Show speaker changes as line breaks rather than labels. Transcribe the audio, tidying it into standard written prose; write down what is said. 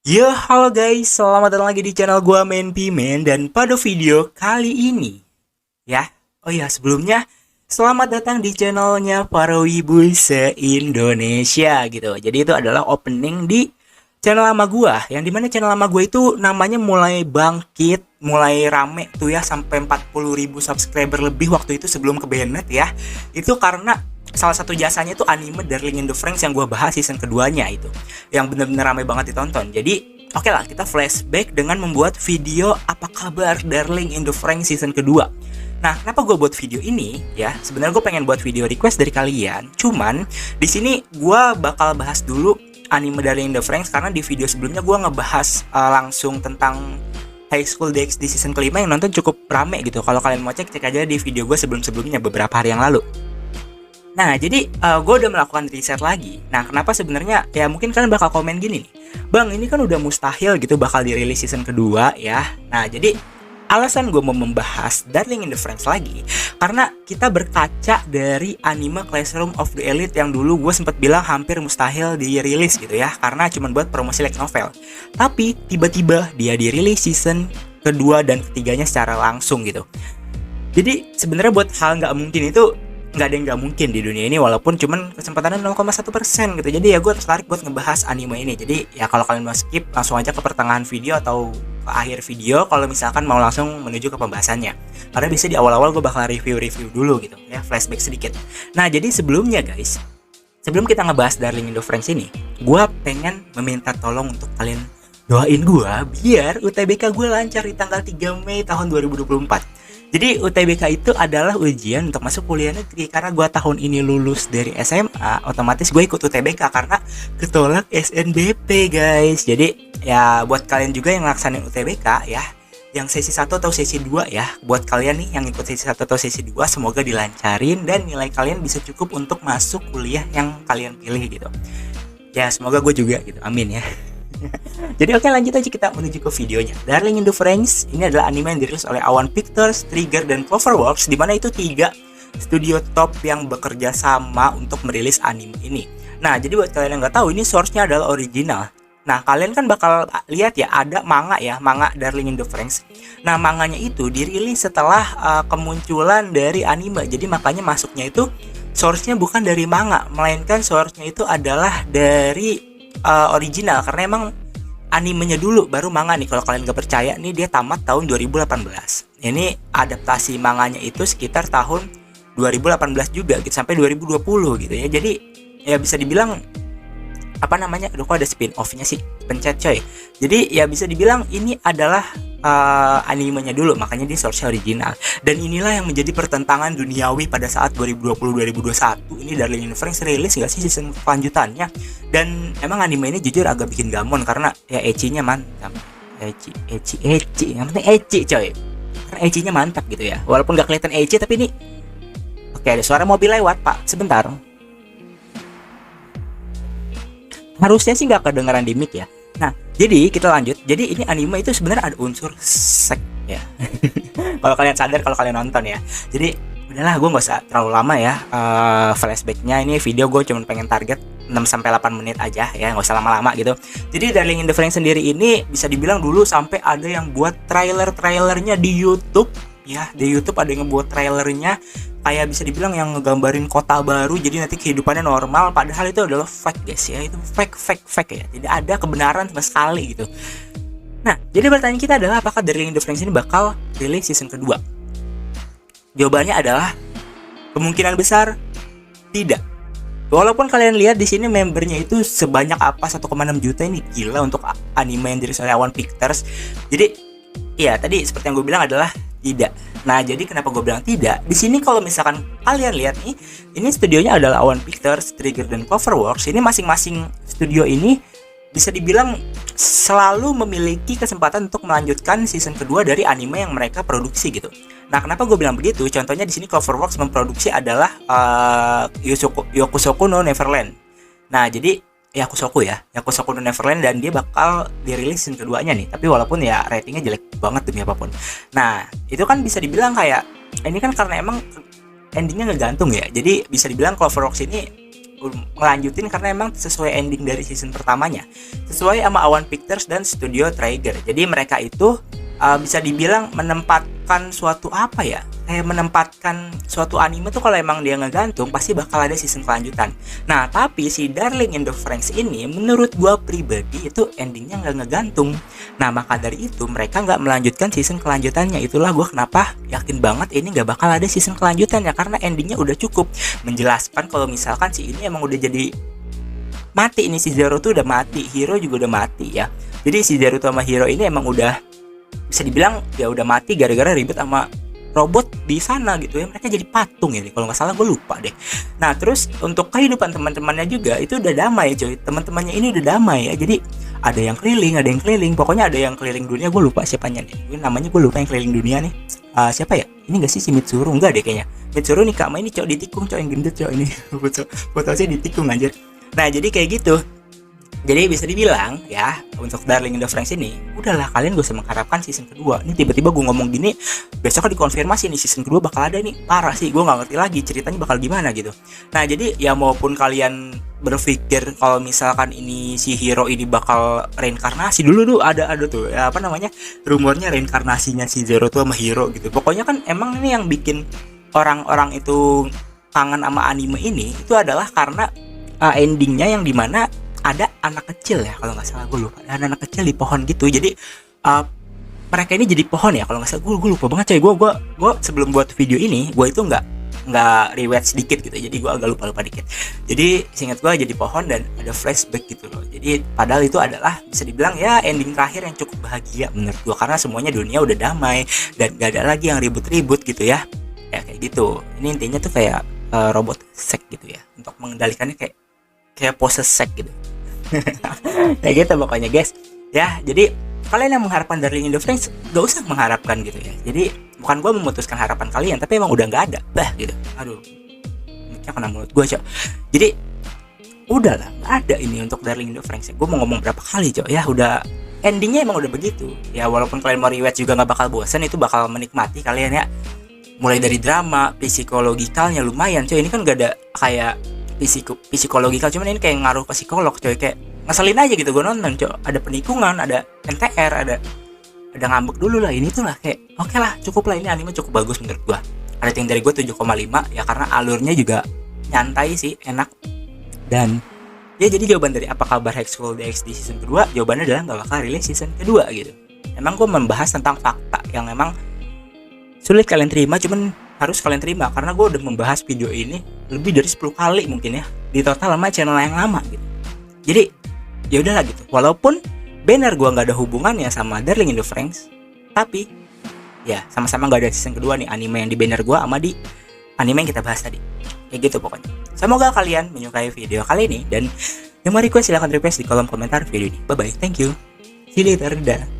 Yo, halo guys, selamat datang lagi di channel gua Main Pimen. Dan pada video kali ini ya, oh ya sebelumnya selamat datang di channelnya para wibu se-Indonesia gitu. Jadi itu adalah opening di channel lama gua, yang dimana channel lama gua itu namanya mulai bangkit, mulai rame tuh ya, sampai 40.000 subscriber lebih waktu itu sebelum ke Bennett ya. Itu karena salah satu jasanya itu anime Darling in the Franxx yang gue bahas season keduanya itu, yang bener-bener ramai banget ditonton. Jadi oke lah, kita flashback dengan membuat video apa kabar Darling in the Franxx season kedua. Nah, kenapa gue buat video ini ya? Sebenarnya gue pengen buat video request dari kalian. Cuman di sini gue bakal bahas dulu anime Darling in the Franxx karena di video sebelumnya gue ngebahas langsung tentang High School DxD season kelima yang nonton cukup rame gitu. Kalau kalian mau cek aja di video gue sebelum-sebelumnya beberapa hari yang lalu. Nah, jadi gue udah melakukan riset lagi. Nah, kenapa sebenarnya? Ya mungkin kalian bakal komen gini nih, Bang, ini kan udah mustahil gitu bakal dirilis season kedua ya. Nah, jadi alasan gue mau membahas Darling in the Franxx lagi karena kita berkaca dari anime Classroom of the Elite yang dulu gue sempat bilang hampir mustahil dirilis gitu ya, karena cuma buat promosi light novel. Tapi tiba-tiba dia dirilis season kedua dan ketiganya secara langsung gitu. Jadi sebenarnya buat hal nggak mungkin itu nggak ada yang nggak mungkin di dunia ini, walaupun cuman kesempatannya 0,1% gitu. Jadi ya gue tertarik buat ngebahas anime ini. Jadi ya kalau kalian mau skip, langsung aja ke pertengahan video atau ke akhir video kalau misalkan mau langsung menuju ke pembahasannya, karena bisa di awal-awal gue bakal review dulu gitu ya, flashback sedikit. Nah, jadi sebelumnya guys, sebelum kita ngebahas Darling in the Franxx ini, gue pengen meminta tolong untuk kalian doain gue biar UTBK gue lancar di tanggal 3 Mei tahun 2024. Jadi UTBK itu adalah ujian untuk masuk kuliah negeri. Karena gue tahun ini lulus dari SMA, otomatis gue ikut UTBK karena ketolak SNBP guys. Jadi ya buat kalian juga yang ngelaksanain UTBK ya, yang sesi 1 atau sesi 2 ya, buat kalian nih yang ikut sesi 1 atau sesi 2, semoga dilancarin dan nilai kalian bisa cukup untuk masuk kuliah yang kalian pilih gitu. Ya semoga gue juga gitu, amin ya. Jadi oke, lanjut aja kita menuju ke videonya. Darling in the Franxx ini adalah anime yang dirilis oleh A1 Pictures, Trigger, dan Cloverworks, di mana itu 3 studio top yang bekerja sama untuk merilis anime ini. Nah, jadi buat kalian yang nggak tahu, ini source-nya adalah original. Nah, kalian kan bakal lihat ya, ada manga ya, manga Darling in the Franxx. Nah, manganya itu dirilis setelah kemunculan dari anime. Jadi makanya masuknya itu source-nya bukan dari manga, melainkan source-nya itu adalah dari original, karena emang animenya dulu baru manga nih. Kalau kalian gak percaya nih, dia tamat tahun 2018. Ini adaptasi manganya itu sekitar tahun 2018 juga gitu, sampai 2020 gitu ya. Jadi ya bisa dibilang apa namanya, aduh kok ada spin off-nya sih, pencet coy. Jadi ya bisa dibilang ini adalah animenya dulu, makanya dia source original. Dan inilah yang menjadi pertentangan duniawi pada saat 2020-2021 ini Darling in the Franxx rilis gak sih season kelanjutannya. Dan emang anime ini jujur agak bikin gamon karena ya ecchi-nya mantap. Ecchi yang penting ecchi coy, karena ecchi-nya mantap gitu ya, walaupun gak kelihatan ecchi. Tapi ini oke, ada suara mobil lewat pak, sebentar. Harusnya sih gak kedengeran di mic ya. Nah, jadi kita lanjut. Jadi ini anime itu sebenarnya ada unsur seks ya. Kalau kalian sadar, kalau kalian nonton ya. Jadi udahlah, gue nggak usah terlalu lama ya flashbacknya. Ini video gue cuma pengen target 6-8 menit aja ya, nggak usah lama-lama gitu. Jadi Darling in the Franxx sendiri ini bisa dibilang dulu sampai ada yang buat trailernya di YouTube ya. Di YouTube ada yang ngebuat trailernya kayak bisa dibilang yang ngegambarin kota baru, jadi nanti kehidupannya normal, padahal itu adalah fake guys ya. Itu fake ya, tidak ada kebenaran sama sekali gitu. Nah, jadi pertanyaan kita adalah apakah Darling in the Franxx ini bakal rilis season kedua? Jawabannya adalah kemungkinan besar tidak. Walaupun kalian lihat di sini membernya itu sebanyak apa, 1,6 juta, ini gila untuk anime yang dirilis oleh A1 Pictures. Jadi ya tadi seperti yang gue bilang adalah tidak. Nah, jadi kenapa gue bilang tidak? Di sini kalau misalkan kalian lihat nih, ini studionya adalah A1 Pictures, Trigger, dan Cloverworks. Ini masing-masing studio ini bisa dibilang selalu memiliki kesempatan untuk melanjutkan season kedua dari anime yang mereka produksi gitu. Nah, kenapa gue bilang begitu? Contohnya di sini Cloverworks memproduksi adalah Yakusoku no Neverland. Nah, jadi Yakusoku no Neverland, dan dia bakal dirilis season keduanya nih. Tapi walaupun ya ratingnya jelek banget demi apapun. Nah, itu kan bisa dibilang kayak ini kan karena emang endingnya ngegantung ya. Jadi bisa dibilang Cloverworks ini ngelanjutin karena emang sesuai ending dari season pertamanya, sesuai sama Awan Pictures dan Studio Trigger. Jadi mereka itu bisa dibilang menempatkan suatu apa ya, kayak menempatkan suatu anime tuh kalau emang dia ngegantung pasti bakal ada season kelanjutan. Nah tapi si Darling in the Franxx ini menurut gua pribadi itu endingnya nggak ngegantung. Nah maka dari itu mereka nggak melanjutkan season kelanjutannya. Itulah gua kenapa yakin banget ini nggak bakal ada season kelanjutannya, karena endingnya udah cukup menjelaskan kalau misalkan si ini emang udah jadi mati. Ini si Zero tuh udah mati, Hiro juga udah mati ya. Jadi si Zero sama Hiro ini emang udah bisa dibilang ya udah mati gara-gara ribet sama robot di sana gitu ya. Mereka jadi patung ya kalau nggak salah, gue lupa deh. Nah terus untuk kehidupan teman-temannya juga itu udah damai coy, teman-temannya ini udah damai ya. Jadi ada yang keliling, pokoknya ada yang keliling dunia. Gue lupa siapanya nih, namanya gue lupa yang keliling dunia nih. Siapa ya? Ini gak sih si Mitsuru? Enggak deh kayaknya. Mitsuru nih kak, ini cowok ditikung, cowok yang gendut cowok ini. Fotonya ditikung anjir. Nah jadi kayak gitu. Jadi bisa dibilang ya, untuk Darling in the Franxx ini udahlah, kalian gak usah mengharapkan season kedua. Ini tiba-tiba gue ngomong gini, besok dikonfirmasi nih season kedua bakal ada nih. Parah sih, gue gak ngerti lagi ceritanya bakal gimana gitu. Nah jadi ya maupun kalian berpikir kalau misalkan ini si Hiro ini bakal reinkarnasi, dulu tuh ada tuh ya, apa namanya, rumornya reinkarnasinya si Zero tuh sama Hiro gitu. Pokoknya kan emang ini yang bikin orang-orang itu kangen sama anime ini itu adalah karena endingnya yang dimana ada anak kecil ya, kalau nggak salah gue lupa, ada anak kecil di pohon gitu. Jadi mereka ini jadi pohon ya kalau nggak salah, gue lupa banget coy. Gue sebelum buat video ini gue itu nggak rewatch sedikit gitu, jadi gue agak lupa dikit. Jadi seingat gue jadi pohon dan ada flashback gitu loh. Jadi padahal itu adalah bisa dibilang ya ending terakhir yang cukup bahagia menurut gue, karena semuanya dunia udah damai dan gak ada lagi yang ribut-ribut gitu ya. Ya kayak gitu. Ini intinya tuh kayak robot sek gitu ya, untuk mengendalikannya kayak pose sek gitu. Kayak gitu pokoknya guys ya. Jadi kalian yang mengharapkan Darling in the Franxx gak usah mengharapkan gitu ya. Jadi bukan gue memutuskan harapan kalian, tapi emang udah gak ada gitu. Aduh, miknya kena mulut gue cok. Jadi udahlah, gak ada ini untuk Darling in the Franxx. Gue mau ngomong berapa kali cok ya, udah endingnya emang udah begitu ya. Walaupun kalian mau rewatch juga gak bakal bosan, itu bakal menikmati kalian ya. Mulai dari drama, psikologikalnya lumayan coy. Ini kan gak ada kayak psikologikal, cuman ini kayak ngaruh ke psikolog coy, kayak ngeselin aja gitu gue nonton coy. Ada penikungan, ada NTR, ada ngambek dulu lah, ini tuh lah kayak oke lah, cukup lah, ini anime cukup bagus menurut gue. Ada yang dari gue 7,5 ya, karena alurnya juga nyantai sih, enak. Dan ya jadi jawaban dari apa kabar High School DxD season kedua, jawabannya adalah gak bakal rilis season kedua gitu. Emang gue membahas tentang fakta yang emang sulit kalian terima, cuman harus kalian terima karena gue udah membahas video ini lebih dari 10 kali mungkin ya di total sama channel yang lama gitu. Jadi ya udahlah gitu, walaupun banner gue nggak ada hubungannya sama Darling in the Franxx, tapi ya sama-sama nggak ada season kedua nih anime yang di banner gue sama di anime yang kita bahas tadi. Kayak gitu pokoknya. Semoga kalian menyukai video kali ini, dan yang mau request silahkan request di kolom komentar video ini. Bye bye, thank you, see you later, dah.